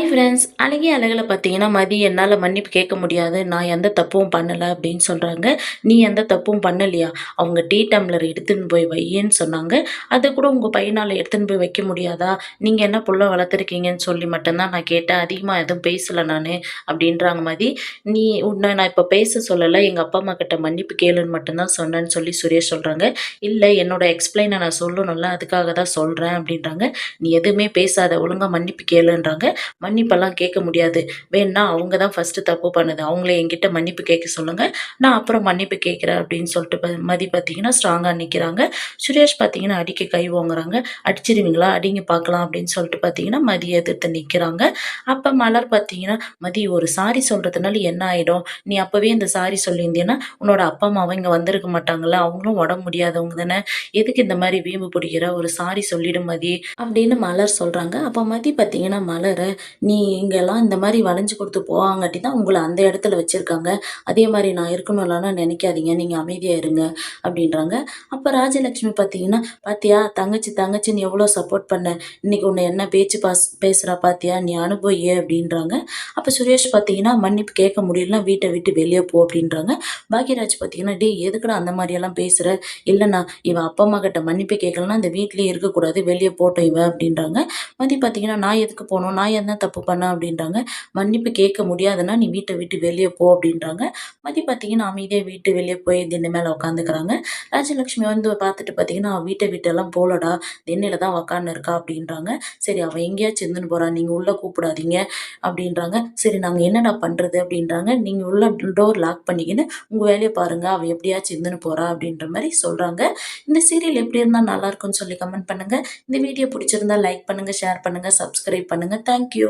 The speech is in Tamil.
Hi friends. அழகிய அழகுல பார்த்தீங்கன்னா, மதி என்னால மன்னிப்பு கேட்க முடியாது. நான் எந்த தப்பும் பண்ணல அப்படின்னு சொல்றாங்க. நீ எந்த தப்பும் பண்ணலையா? அவங்க டீ டம்ளர் எடுத்துன்னு போய் வையின்னு சொன்னாங்க. அத கூட உங்க பையனால எடுத்துன்னு போய் வைக்க முடியாதா? நீங்க என்ன புள்ள வளர்த்துருக்கீங்கன்னு சொல்லி மட்டும் தான் நான் கேட்டேன். அதிகமா எதுவும் பேசல நானு அப்படின்றாங்க மதி. நீ உன்ன நான் இப்ப பேச சொல்லல. எங்க அப்பா, அம்மா கிட்ட மன்னிப்பு கேளுன்னு மட்டும் தான் சொன்னேன்னு சொல்லி சுரேஷ் சொல்றாங்க. இல்ல என்னோட எக்ஸ்பிளைன நான் சொல்லணும்ல. அதுக்காக தான் சொல்றேன் அப்படின்றாங்க. நீ எதுவுமே பேசாத. ஒழுங்கா மன்னிப்பு கேளுன்றாங்க. மன்னிப்பெல்லாம் கேட்க முடியாது. வேணுனா அவங்க தான் ஃபர்ஸ்ட்டு தப்பு பண்ணது. அவங்கள என்கிட்ட மன்னிப்பு கேட்க சொல்லுங்க. நான் அப்புறம் மன்னிப்பு கேட்கிறேன் அப்படின்னு சொல்லிட்டு மதி பார்த்தீங்கன்னா ஸ்ட்ராங்கா நிக்கிறாங்க. சுரேஷ் பார்த்தீங்கன்னா அடிக்க கை ஓங்குறாங்க. அடிச்சிருவீங்களா? அடிங்க பார்க்கலாம் அப்படின்னு சொல்லிட்டு பார்த்தீங்கன்னா மதிய எதிர்த்து நிக்கிறாங்க. அப்ப மலர் பார்த்தீங்கன்னா, மதி ஒரு சாரி சொல்றதுனால என்ன ஆயிடும்? நீ அப்பவே இந்த சாரி சொல்லியிருந்தீன்னா, உன்னோட அப்பா, அம்மாவும் இங்க வந்திருக்க மாட்டாங்கல்ல. அவங்களும் உடம்பு முடியாதவங்க தானே. எதுக்கு இந்த மாரி வீம்பு பிடிக்கிற? ஒரு சாரி சொல்லிடு மதி அப்படின்னு மலர் சொல்றாங்க. அப்ப மதி பார்த்தீங்கன்னா மலர நீ இங்கெல்லாம் இந்த மாரி வளைஞ்சு கொடுத்து போவாங்காட்டி தான் உங்கள அந்த இடத்துல வச்சிருக்காங்க. அதே மாரி நான் இருக்கணும்லாம்லாம் நினைக்காதீங்க. நீங்க அமைதியா இருங்க அப்டின்றாங்க. அப்ப ராஜலட்சுமி பார்த்தீங்கன்னா, "பாத்தியா தங்கச்சி தங்கச்சின்னு எவ்ளோ சப்போர்ட் பண்ண. இன்னைக்கு உன்ன என்ன பேச்சு பேசுறா பாத்தியா? நீ அனுபவி" அப்டின்றாங்க. அப்ப சுரேஷ் பார்த்தீங்கன்னா, "மன்னிப்பு கேட்க முடியலன்னா வீட்ட விட்டு வெளிய போ" அப்டின்றாங்க. பாக்யராஜ் பார்த்தீங்கன்னா, "டேய் எதுக்குடா அந்த மாரியெல்லாம் பேசுற? இல்லண்ணா இவ அப்பா, அம்மா கிட்ட மன்னிப்பு கேட்கலன்னா இந்த வீட்லயே இருக்கக்கூடாது. வெளிய போட்டும் இவ" அப்டின்றாங்க. மதி பார்த்தீங்கன்னா, "நான் எதுக்கு போணும்? நான் என்ன தப்பு பண்ணேன்?" அப்படின்றாங்க. "மன்னிப்பு கேட்க முடியாதுன்னா, நீ வீட்ட விட்டு வெளிய போ" அப்படின்றாங்க. மதி பார்த்தீங்கன்னா, அமைதியா வீட்டு வெளிய போய் திண்ணை மேல உட்காந்துக்கிறாங்க. ராஜலட்சுமி வந்து பார்த்துட்டு பார்த்தீங்கன்னா, "அவ வீட்ட விட்டெல்லாம் போலடா. திண்ணையில தான் உட்காந்துன்னு இருக்கா" அப்படின்றாங்க. "சரி அவ எங்கேயாச்சும் இருந்துன்னு போறா. நீங்க உள்ள கூப்பிடாதீங்க" அப்படின்றாங்க. "சரி நாங்க என்னடா பண்றது?" அப்படின்றாங்க. "நீங்க உள்ள டோர் லாக் பண்ணிக்கின்னு உங்க வேலைய பாருங்க. அவ எப்படியாச்சும் இருந்துன்னு போறா" அப்படின்ற மாரி சொல்றாங்க. இந்த சீரியல் எப்படி இருந்தா நல்லாருக்கும்னு சொல்லி கமெண்ட் பண்ணுங்க. இந்த வீடியோ பிடிச்சிருந்தா லைக் பண்ணுங்க, ஷேர் பண்ணுங்க, சப்ஸ்கிரைப் பண்ணுங்க. Thank you.